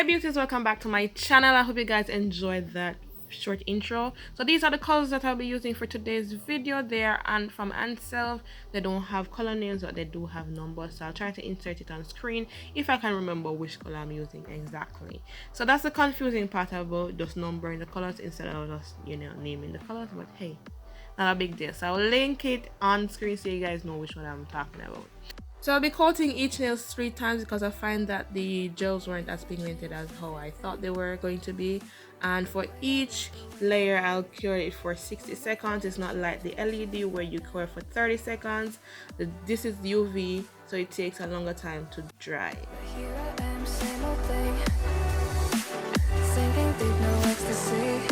Beauties, welcome back to my channel. I hope you guys enjoyed that short intro. So these are the colors that I'll be using for today's video. They are from Ansel. They don't have color names, but they do have numbers, so I'll try to insert it on screen if I can remember which color I'm using exactly. So that's the confusing part about just numbering the colors instead of just, you know, naming the colors, but hey, not a big deal. So I'll link it on screen so you guys know which one I'm talking about. So I'll be coating each nail 3 times because I find that the gels weren't as pigmented as how I thought they were going to be. And for each layer, I'll cure it for 60 seconds. It's not like the LED where you cure for 30 seconds. This is UV, so it takes a longer time to dry. Here I am, same old thing. Sinking deep, no ecstasy.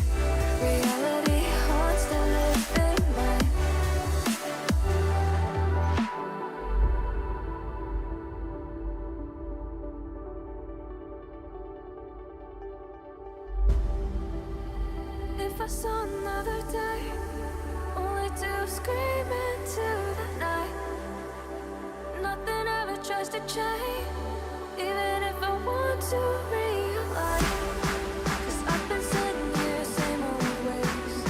Reality haunts the living mind. If I saw another day, only to scream into the night. Nothing ever tries to change, even if I want to realign. 'Cause I've been sitting here, same old ways,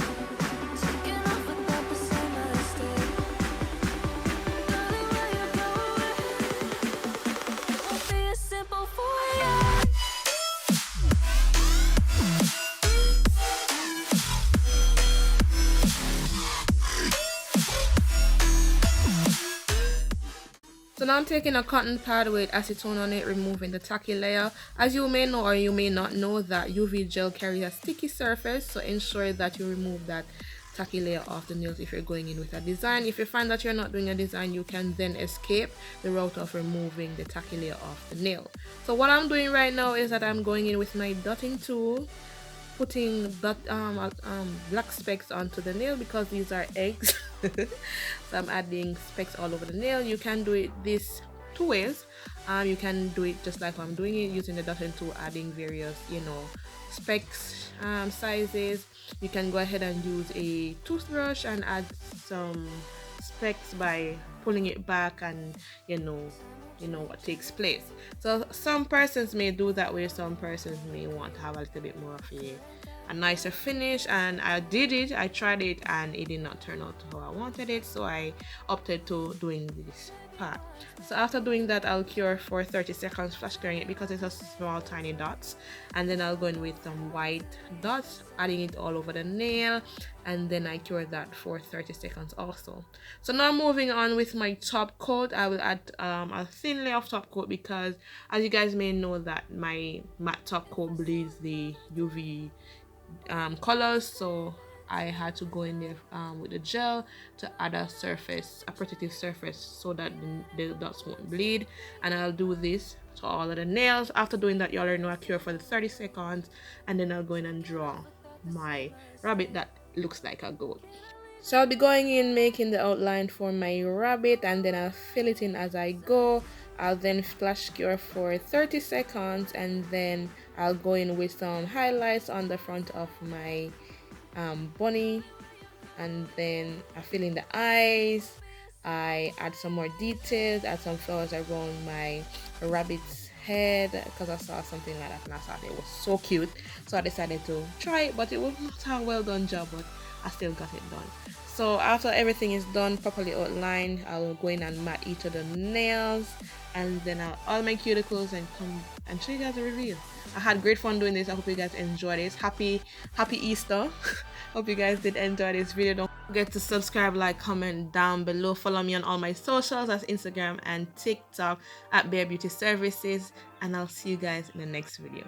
taking off without the same mistake. Darling, will you go away? It won't be as simple for you. So now I'm taking a cotton pad with acetone on it, removing the tacky layer. As you may know or you may not know, that UV gel carries a sticky surface, so ensure that you remove that tacky layer off the nails if you're going in with a design. If you find that you're not doing a design, you can then escape the route of removing the tacky layer off the nail. So what I'm doing right now is that I'm going in with my dotting tool, putting black specks onto the nail because these are eggs. So I'm adding specks all over the nail. You can do it this 2 ways. You can do it just like I'm doing it, using the dotting tool, adding various, you know, specks sizes. You can go ahead and use a toothbrush and add some specks by pulling it back, and you know what takes place. So some persons may do that way, some persons may want to have a little bit more of a nicer finish, and I tried it and it did not turn out how I wanted it, so I opted to doing this part. So after doing that, I'll cure for 30 seconds, flash curing it because it's a small tiny dots, and then I'll go in with some white dots, adding it all over the nail, and then I cure that for 30 seconds also. So now moving on with my top coat, I will add a thin layer of top coat because, as you guys may know, that my matte top coat bleeds the UV colors, so I had to go in there with the gel to add a protective surface so that the dots won't bleed. And I'll do this to all of the nails. After doing that, you already know I cure for the 30 seconds, and then I'll go in and draw my rabbit that looks like a goat. So I'll be going in making the outline for my rabbit, and then I'll fill it in as I go. I'll then flash cure for 30 seconds, and then I'll go in with some highlights on the front of my bunny, and then I fill in the eyes. I add some more details, add some flowers around my rabbit's head because I saw something like that and I thought it was so cute, so I decided to try it, but it was not a well done job, but I still got it done. So after everything is done, properly outlined, I'll go in and mat each of the nails, and then I'll all my cuticles and come and show you guys the reveal. I had great fun doing this. I hope you guys enjoyed it. Happy Easter. Hope you guys did enjoy this video. Don't forget to subscribe, like, comment down below. Follow me on all my socials, that's Instagram and TikTok at BareBeauty Services, and I'll see you guys in the next video.